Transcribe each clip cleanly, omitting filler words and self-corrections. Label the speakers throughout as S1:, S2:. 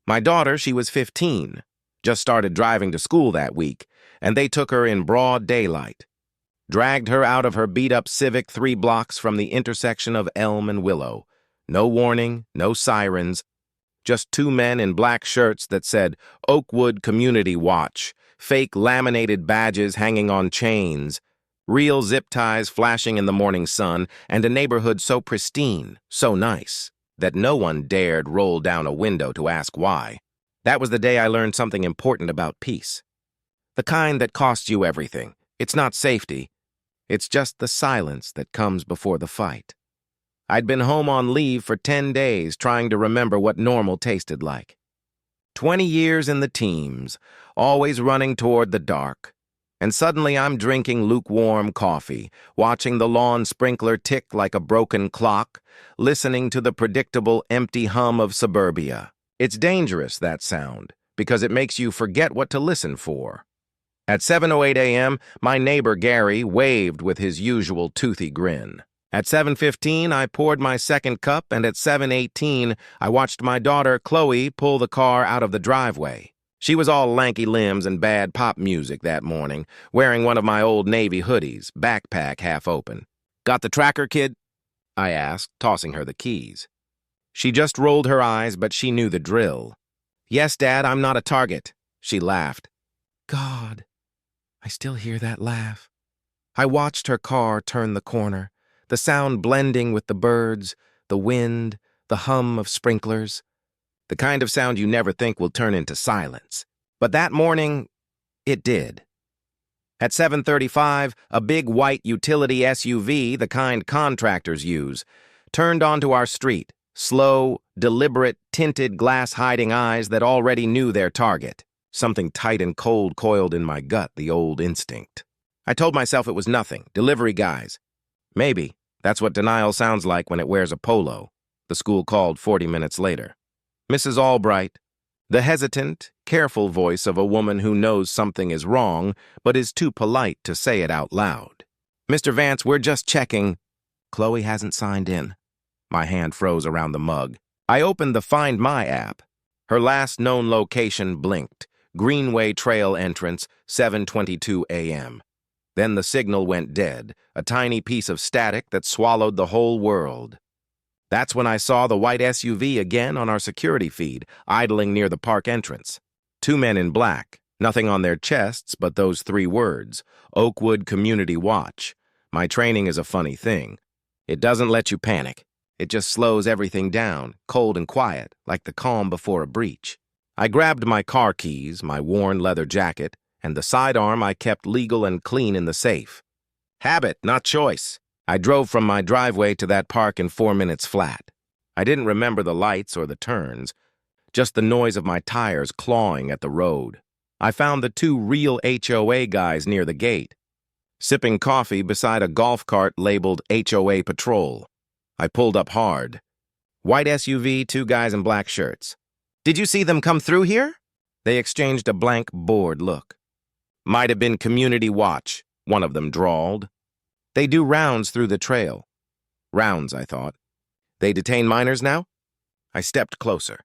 S1: My daughter, she was 15, just started driving to school that week, and they took her in broad daylight. Dragged her out of her beat-up Civic 3 blocks from the intersection of Elm and Willow. No warning, no sirens, just two men in black shirts that said Oakwood Community Watch, fake laminated badges hanging on chains, real zip ties flashing in the morning sun, and a neighborhood so pristine, so nice, that no one dared roll down a window to ask why. That was the day I learned something important about peace. The kind that costs you everything. It's not safety. It's just the silence that comes before the fight. I'd been home on leave for 10 days trying to remember what normal tasted like. 20 years in the teens, always running toward the dark. And suddenly I'm drinking lukewarm coffee, watching the lawn sprinkler tick like a broken clock, listening to the predictable empty hum of suburbia. It's dangerous, that sound, because it makes you forget what to listen for. At 7:08 a.m., my neighbor Gary waved with his usual toothy grin. At 7:15, I poured my second cup, and at 7:18, I watched my daughter Chloe pull the car out of the driveway. She was all lanky limbs and bad pop music that morning, wearing one of my old Navy hoodies, backpack half open. "Got the tracker, kid?" I asked, tossing her the keys. She just rolled her eyes, but she knew the drill. "Yes, Dad, I'm not a target." She laughed. God, I still hear that laugh. I watched her car turn the corner, the sound blending with the birds, the wind, the hum of sprinklers. The kind of sound you never think will turn into silence. But that morning, it did. At 7:35, a big white utility SUV, the kind contractors use, turned onto our street, slow, deliberate, tinted glass-hiding eyes that already knew their target. Something tight and cold coiled in my gut, the old instinct. I told myself it was nothing, delivery guys. Maybe. That's what denial sounds like when it wears a polo. The school called 40 minutes later. Mrs. Albright, the hesitant, careful voice of a woman who knows something is wrong, but is too polite to say it out loud. "Mr. Vance, we're just checking." Chloe hasn't signed in. My hand froze around the mug. I opened the Find My app. Her last known location blinked. Greenway Trail entrance, 7:22 a.m. Then the signal went dead, a tiny piece of static that swallowed the whole world. That's when I saw the white SUV again on our security feed, idling near the park entrance. Two men in black, nothing on their chests but those three words, Oakwood Community Watch. My training is a funny thing. It doesn't let you panic. It just slows everything down, cold and quiet, like the calm before a breach. I grabbed my car keys, my worn leather jacket, and the sidearm I kept legal and clean in the safe. Habit, not choice. I drove from my driveway to that park in 4 minutes flat. I didn't remember the lights or the turns, just the noise of my tires clawing at the road. I found the two real HOA guys near the gate, sipping coffee beside a golf cart labeled HOA Patrol. I pulled up hard. White SUV, two guys in black shirts. "Did you see them come through here?" They exchanged a blank, bored look. "Might have been Community Watch," one of them drawled. "They do rounds through the trail." Rounds, I thought. "They detain minors now?" I stepped closer.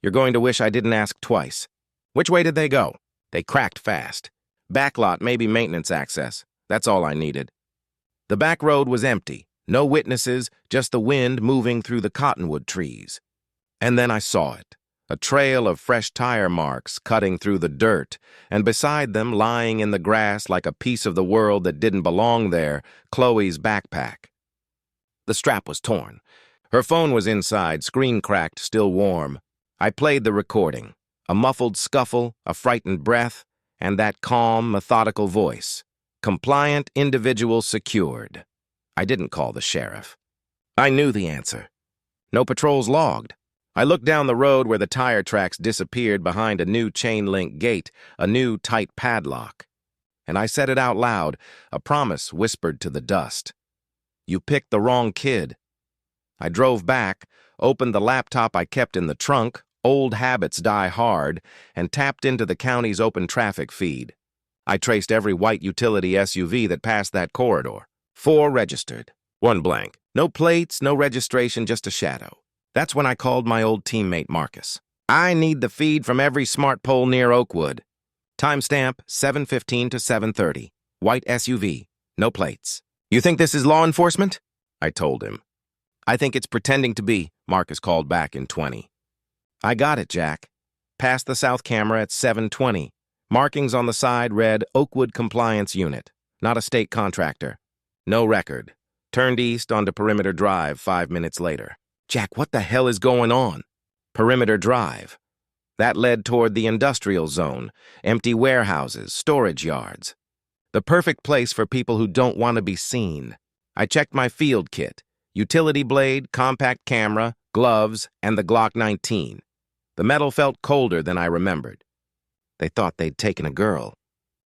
S1: "You're going to wish I didn't ask twice." "Which way did they go?" "They cracked fast. Backlot, maybe maintenance access. That's all I needed." The back road was empty. No witnesses, just the wind moving through the cottonwood trees. And then I saw it. A trail of fresh tire marks cutting through the dirt, and beside them, lying in the grass like a piece of the world that didn't belong there, Chloe's backpack. The strap was torn. Her phone was inside, screen cracked, still warm. I played the recording. A muffled scuffle, a frightened breath, and that calm, methodical voice. Compliant individual secured. I didn't call the sheriff. I knew the answer. No patrols logged. I looked down the road where the tire tracks disappeared behind a new chain-link gate, a new tight padlock. And I said it out loud, a promise whispered to the dust. "You picked the wrong kid." I drove back, opened the laptop I kept in the trunk, old habits die hard, and tapped into the county's open traffic feed. I traced every white utility SUV that passed that corridor. 4 registered, 1 blank. No plates, no registration, just a shadow. That's when I called my old teammate Marcus. I need the feed from every smart pole near Oakwood. Timestamp 7:15 to 7:30. White SUV. No plates. You think this is law enforcement? I told him. I think it's pretending to be, Marcus called back in 20. I got it, Jack. Passed the south camera at 7:20. Markings on the side read Oakwood Compliance Unit, not a state contractor. No record. Turned east onto Perimeter Drive 5 minutes later. Jack, what the hell is going on? Perimeter Drive. That led toward the industrial zone, empty warehouses, storage yards. The perfect place for people who don't want to be seen. I checked my field kit, utility blade, compact camera, gloves, and the Glock 19. The metal felt colder than I remembered. They thought they'd taken a girl.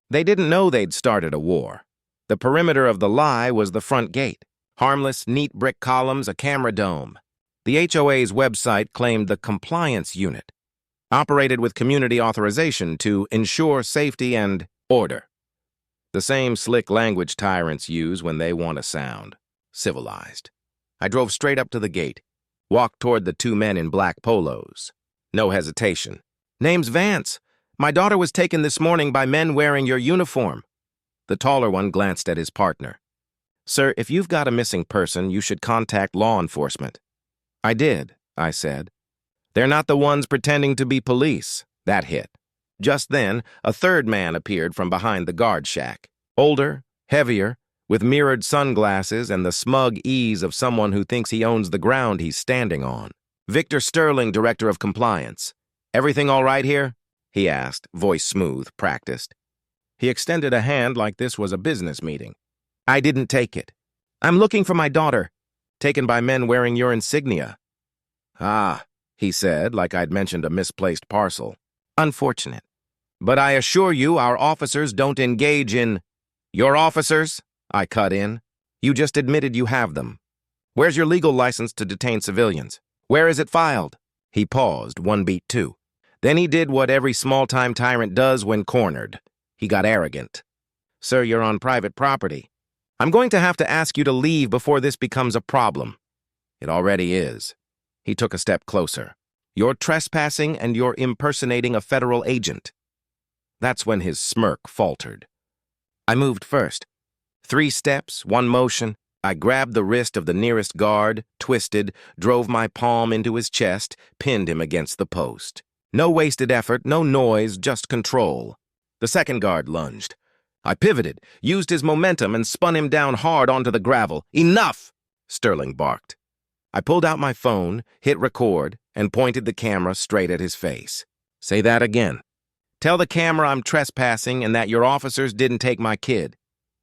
S1: They didn't know they'd started a war. The perimeter of the lie was the front gate. Harmless, neat brick columns, a camera dome. The HOA's website claimed the compliance unit, operated with community authorization to ensure safety and order. The same slick language tyrants use when they want to sound civilized. I drove straight up to the gate, walked toward the two men in black polos. No hesitation. Name's Vance. My daughter was taken this morning by men wearing your uniform. The taller one glanced at his partner. Sir, if you've got a missing person, you should contact law enforcement. I did, I said. They're not the ones pretending to be police. That hit. Just then, a third man appeared from behind the guard shack. Older, heavier, with mirrored sunglasses and the smug ease of someone who thinks he owns the ground he's standing on. Victor Sterling, Director of Compliance. Everything all right here? He asked, voice smooth, practiced. He extended a hand like this was a business meeting. I didn't take it. I'm looking for my daughter, taken by men wearing your insignia. Ah, he said, like I'd mentioned a misplaced parcel. Unfortunate. But I assure you our officers don't engage in... Your officers? I cut in. You just admitted you have them. Where's your legal license to detain civilians? Where is it filed? He paused, one beat two. Then he did what every small-time tyrant does when cornered. He got arrogant. Sir, you're on private property. I'm going to have to ask you to leave before this becomes a problem. It already is. He took a step closer. You're trespassing and you're impersonating a federal agent. That's when his smirk faltered. I moved first. 3 steps, 1 motion. I grabbed the wrist of the nearest guard, twisted, drove my palm into his chest, pinned him against the post. No wasted effort, no noise, just control. The second guard lunged. I pivoted, used his momentum, and spun him down hard onto the gravel. Enough! Sterling barked. I pulled out my phone, hit record, and pointed the camera straight at his face. Say that again. Tell the camera I'm trespassing and that your officers didn't take my kid.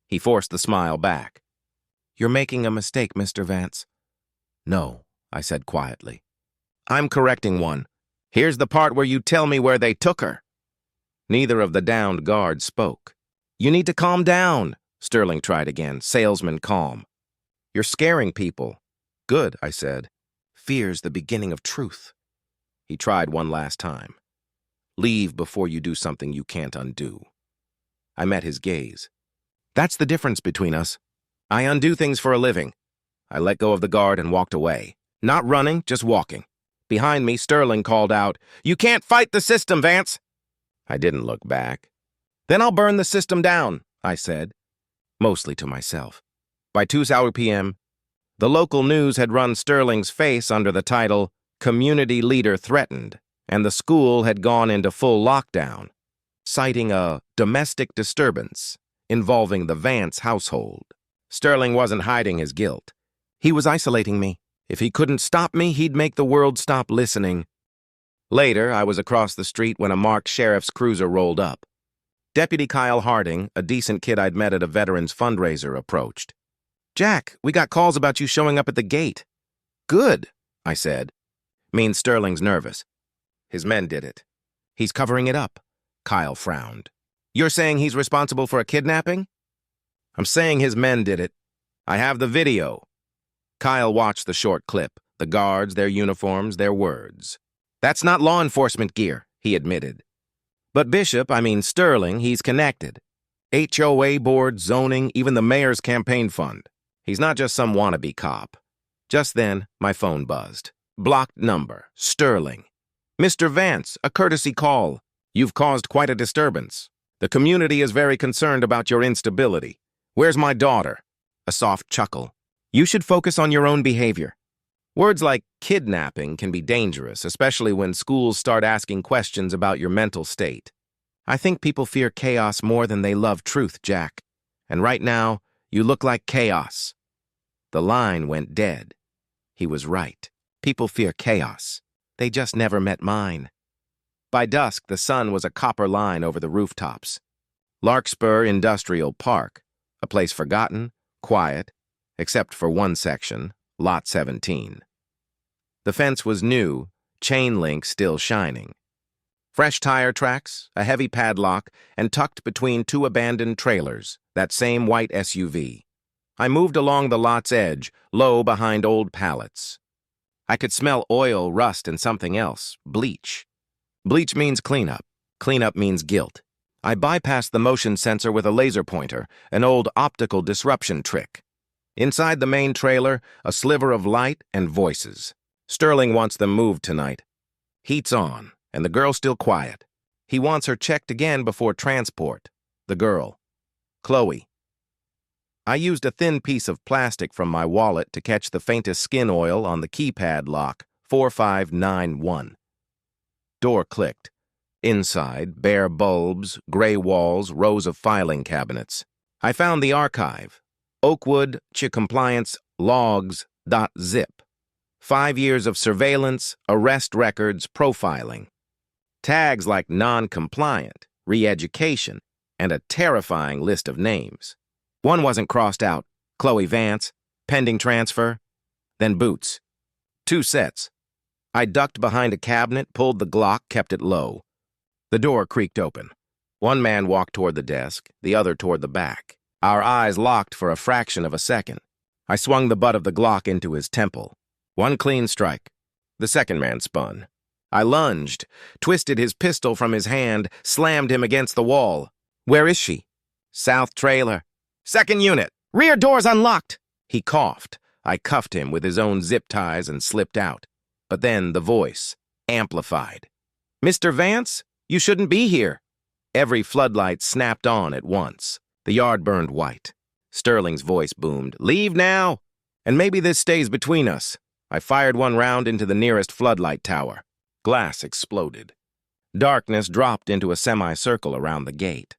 S1: He forced the smile back. You're making a mistake, Mr. Vance. No, I said quietly. I'm correcting one. Here's the part where you tell me where they took her. Neither of the downed guards spoke. You need to calm down, Sterling tried again, salesman calm. You're scaring people. Good, I said. Fear's the beginning of truth. He tried one last time. Leave before you do something you can't undo. I met his gaze. That's the difference between us. I undo things for a living. I let go of the guard and walked away. Not running, just walking. Behind me, Sterling called out, You can't fight the system, Vance! I didn't look back. Then I'll burn the system down, I said, mostly to myself. By 2:00 p.m., the local news had run Sterling's face under the title, Community Leader Threatened, and the school had gone into full lockdown, citing a domestic disturbance involving the Vance household. Sterling wasn't hiding his guilt. He was isolating me. If he couldn't stop me, he'd make the world stop listening. Later, I was across the street when a marked sheriff's cruiser rolled up. Deputy Kyle Harding, a decent kid I'd met at a veterans fundraiser, approached. Jack, we got calls about you showing up at the gate. Good, I said. Means Sterling's nervous. His men did it. He's covering it up. Kyle frowned. You're saying he's responsible for a kidnapping? I'm saying his men did it. I have the video. Kyle watched the short clip, the guards, their uniforms, their words. That's not law enforcement gear, he admitted. But Sterling, he's connected. HOA board, zoning, even the mayor's campaign fund. He's not just some wannabe cop. Just then, my phone buzzed. Blocked number, Sterling. Mr. Vance, a courtesy call. You've caused quite a disturbance. The community is very concerned about your instability. Where's my daughter? A soft chuckle. You should focus on your own behavior. Words like kidnapping can be dangerous, especially when schools start asking questions about your mental state. I think people fear chaos more than they love truth, Jack. And right now, you look like chaos. The line went dead. He was right. People fear chaos. They just never met mine. By dusk, the sun was a copper line over the rooftops. Larkspur Industrial Park, a place forgotten, quiet, except for one section, Lot 17. The fence was new, chain link still shining. Fresh tire tracks, a heavy padlock, and tucked between two abandoned trailers, that same white SUV. I moved along the lot's edge, low behind old pallets. I could smell oil, rust, and something else, bleach. Bleach means cleanup. Cleanup means guilt. I bypassed the motion sensor with a laser pointer, an old optical disruption trick. Inside the main trailer, a sliver of light and voices. Sterling wants them moved tonight. Heat's on, and the girl's still quiet. He wants her checked again before transport. The girl. Chloe. I used a thin piece of plastic from my wallet to catch the faintest skin oil on the keypad lock, 4591. Door clicked. Inside, bare bulbs, gray walls, rows of filing cabinets. I found the archive. Oakwood Compliance logs.zip. 5 years of surveillance, arrest records, profiling. Tags like non-compliant, re-education, and a terrifying list of names. One wasn't crossed out. Chloe Vance, pending transfer, then boots. 2 sets. I ducked behind a cabinet, pulled the Glock, kept it low. The door creaked open. One man walked toward the desk, the other toward the back. Our eyes locked for a fraction of a second. I swung the butt of the Glock into his temple. One clean strike. The second man spun. I lunged, twisted his pistol from his hand, slammed him against the wall. Where is she? South trailer. Second unit. Rear door's unlocked. He coughed. I cuffed him with his own zip ties and slipped out. But then the voice, amplified. Mr. Vance, you shouldn't be here. Every floodlight snapped on at once. The yard burned white. Sterling's voice boomed, leave now, and maybe this stays between us. I fired one round into the nearest floodlight tower. Glass exploded. Darkness dropped into a semicircle around the gate.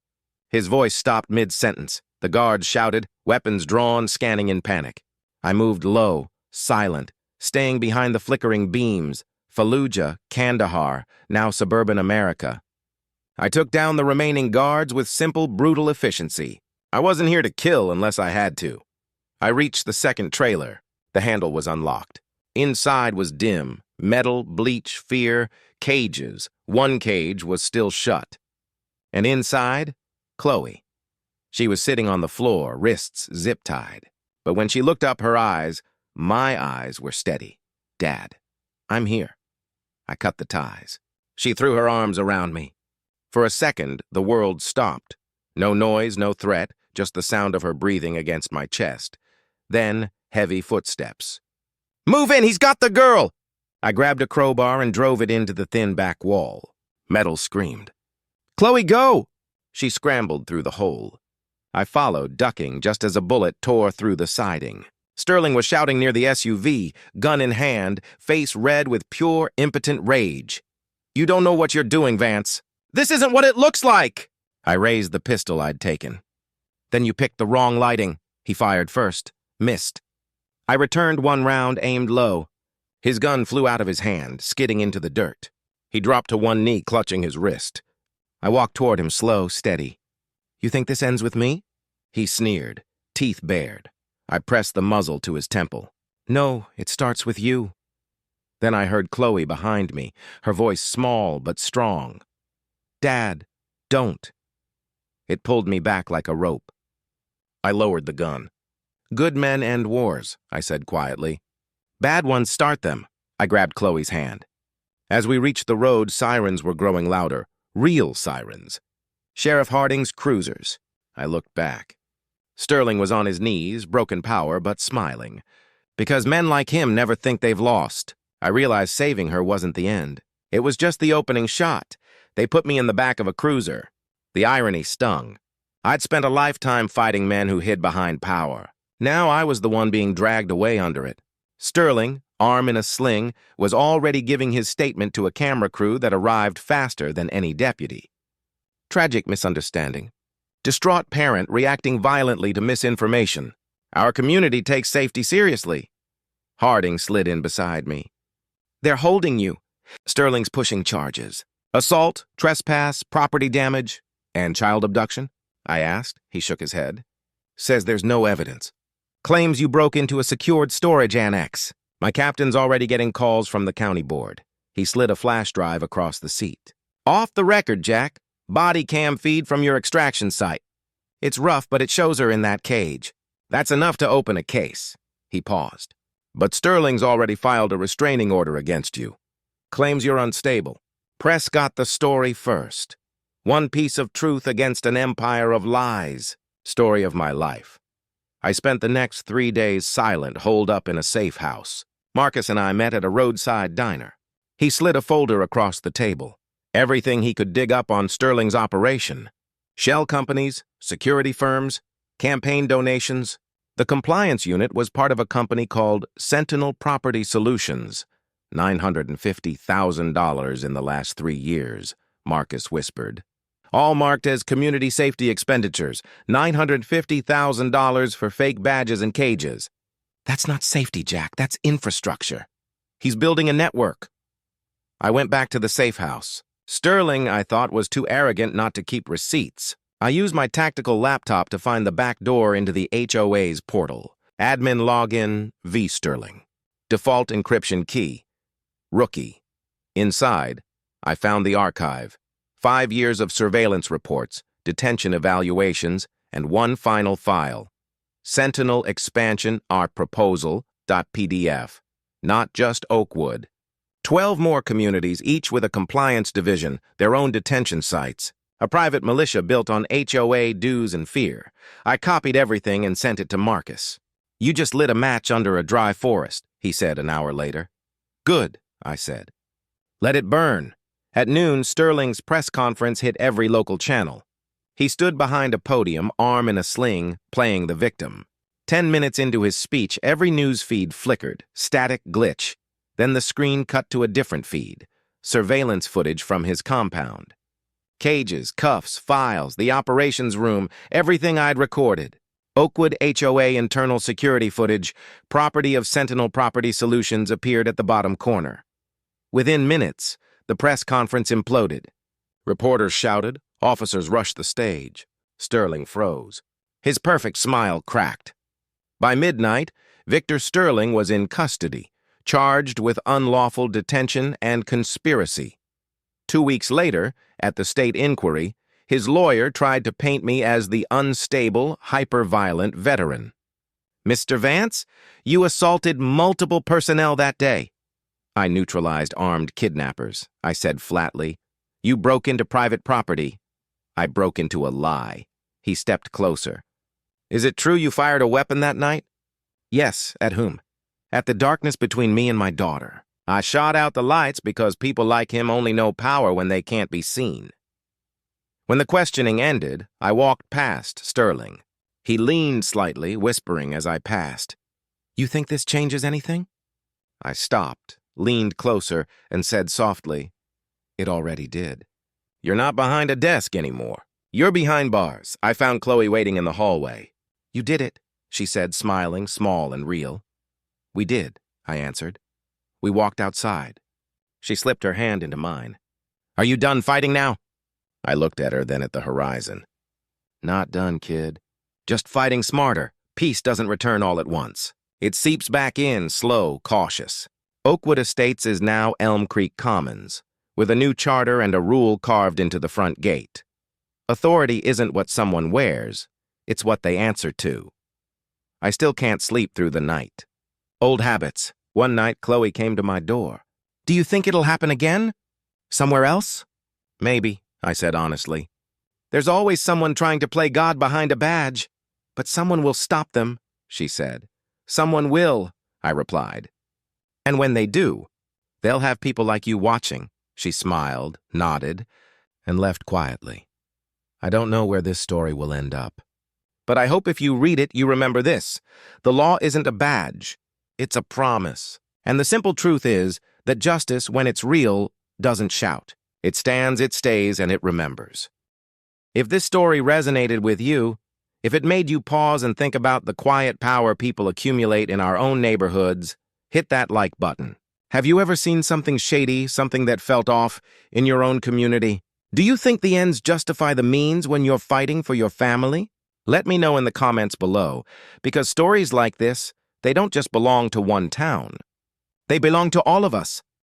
S1: His voice stopped mid-sentence. The guards shouted, weapons drawn, scanning in panic. I moved low, silent, staying behind the flickering beams. Fallujah, Kandahar, now suburban America. I took down the remaining guards with simple, brutal efficiency. I wasn't here to kill unless I had to. I reached the second trailer. The handle was unlocked. Inside was dim, metal, bleach, fear, cages. One cage was still shut. And inside, Chloe. She was sitting on the floor, wrists zip-tied. But when she looked up, her eyes, my eyes, were steady. Dad, I'm here. I cut the ties. She threw her arms around me. For a second, the world stopped. No noise, no threat, just the sound of her breathing against my chest. Then, heavy footsteps. Move in, he's got the girl! I grabbed a crowbar and drove it into the thin back wall. Metal screamed. Chloe, go! She scrambled through the hole. I followed, ducking, just as a bullet tore through the siding. Sterling was shouting near the SUV, gun in hand, face red with pure, impotent rage. You don't know what you're doing, Vance. This isn't what it looks like! I raised the pistol I'd taken. Then you picked the wrong lighting. He fired first. Missed. I returned one round, aimed low. His gun flew out of his hand, skidding into the dirt. He dropped to one knee, clutching his wrist. I walked toward him, slow, steady. You think this ends with me? He sneered, teeth bared. I pressed the muzzle to his temple. No, it starts with you. Then I heard Chloe behind me, her voice small but strong. Dad, don't. It pulled me back like a rope. I lowered the gun. Good men end wars, I said quietly. Bad ones start them. I grabbed Chloe's hand. As we reached the road, sirens were growing louder. Real sirens. Sheriff Harding's cruisers. I looked back. Sterling was on his knees, broken power, but smiling. Because men like him never think they've lost. I realized saving her wasn't the end. It was just the opening shot. They put me in the back of a cruiser. The irony stung. I'd spent a lifetime fighting men who hid behind power. Now I was the one being dragged away under it. Sterling, arm in a sling, was already giving his statement to a camera crew that arrived faster than any deputy. Tragic misunderstanding. Distraught parent reacting violently to misinformation. Our community takes safety seriously. Harding slid in beside me. They're holding you. Sterling's pushing charges. Assault, trespass, property damage, and child abduction? I asked. He shook his head. Says there's no evidence. Claims you broke into a secured storage annex. My captain's already getting calls from the county board. He slid a flash drive across the seat. Off the record, Jack. Body cam feed from your extraction site. It's rough, but it shows her in that cage. That's enough to open a case. He paused. But Sterling's already filed a restraining order against you. Claims you're unstable. Press got the story first. One piece of truth against an empire of lies. Story of my life. I spent the next 3 days silent, holed up in a safe house. Marcus and I met at a roadside diner. He slid a folder across the table. Everything he could dig up on Sterling's operation. Shell companies, security firms, campaign donations. The compliance unit was part of a company called Sentinel Property Solutions. $950,000 in the last 3 years, Marcus whispered. All marked as community safety expenditures. $950,000 for fake badges and cages. That's not safety, Jack. That's infrastructure. He's building a network. I went back to the safe house. Sterling, I thought, was too arrogant not to keep receipts. I used my tactical laptop to find the back door into the HOA's portal. Admin login, V. Sterling. Default encryption key. Rookie. Inside, I found the archive. 5 years of surveillance reports, detention evaluations, and one final file. Sentinel Expansion Our Proposal.pdf. Not just Oakwood. 12 more communities, each with a compliance division, their own detention sites. A private militia built on HOA dues and fear. I copied everything and sent it to Marcus. You just lit a match under a dry forest, he said an hour later. Good, I said. Let it burn. At noon, Sterling's press conference hit every local channel. He stood behind a podium, arm in a sling, playing the victim. 10 minutes into his speech, every news feed flickered, static glitch. Then the screen cut to a different feed, surveillance footage from his compound. Cages, cuffs, files, the operations room, everything I'd recorded. Oakwood HOA internal security footage, property of Sentinel Property Solutions appeared at the bottom corner. Within minutes, the press conference imploded. Reporters shouted, officers rushed the stage. Sterling froze. His perfect smile cracked. By midnight, Victor Sterling was in custody, charged with unlawful detention and conspiracy. 2 weeks later, at the state inquiry, his lawyer tried to paint me as the unstable, hyper-violent veteran. Mr. Vance, you assaulted multiple personnel that day. I neutralized armed kidnappers, I said flatly. You broke into private property. I broke into a lie. He stepped closer. Is it true you fired a weapon that night? Yes, at whom? At the darkness between me and my daughter. I shot out the lights because people like him only know power when they can't be seen. When the questioning ended, I walked past Sterling. He leaned slightly, whispering as I passed. You think this changes anything? I stopped, leaned closer, and said softly, It already did. You're not behind a desk anymore. You're behind bars. I found Chloe waiting in the hallway. You did it, she said, smiling, small and real. We did, I answered. We walked outside. She slipped her hand into mine. Are you done fighting now? I looked at her, then at the horizon. Not done, kid. Just fighting smarter. Peace doesn't return all at once. It seeps back in, slow, cautious. Oakwood Estates is now Elm Creek Commons, with a new charter and a rule carved into the front gate. Authority isn't what someone wears, it's what they answer to. I still can't sleep through the night. Old habits. One night, Chloe came to my door. Do you think it'll happen again? Somewhere else? Maybe, I said honestly. There's always someone trying to play God behind a badge. But someone will stop them, she said. Someone will, I replied. And when they do, they'll have people like you watching. She smiled, nodded, and left quietly. I don't know where this story will end up. But I hope if you read it, you remember this. The law isn't a badge. It's a promise. And the simple truth is that justice, when it's real, doesn't shout. It stands, it stays, and it remembers. If this story resonated with you, if it made you pause and think about the quiet power people accumulate in our own neighborhoods, hit that like button. Have you ever seen something shady, something that felt off, in your own community? Do you think the ends justify the means when you're fighting for your family? Let me know in the comments below, because stories like this, they don't just belong to one town. They belong to all of us.